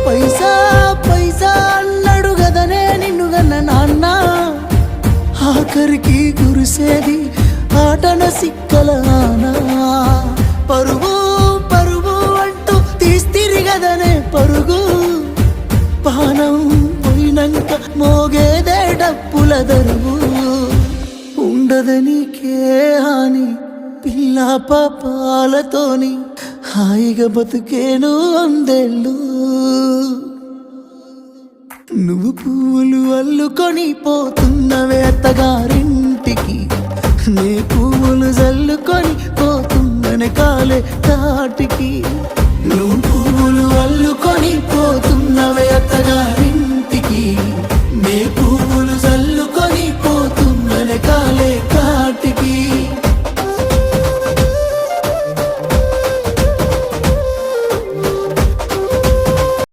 పైసా పైసా అన్నాడు గదనే నిన్ను గన్న నాన్న, ఆఖరికి కురిసేది ఆటన సిక్కల ఆనా. పరుగు పరుగు అంటూ తీస్తిరి గదనే పరుగు, పానం పోయినంక మోగేదే డప్పుల దరువు. ఉండదనికే హాని పిల్ల పాపాలతోని, హాయిగా బతుకేను వందేళ్ళు. నువ్వు పూలు అల్లుకొని పోతున్నవే అత్తగారింటికి, నే పువ్వులు జల్లుకొని పోతున్ననే కాలే తాటికి. నువ్వు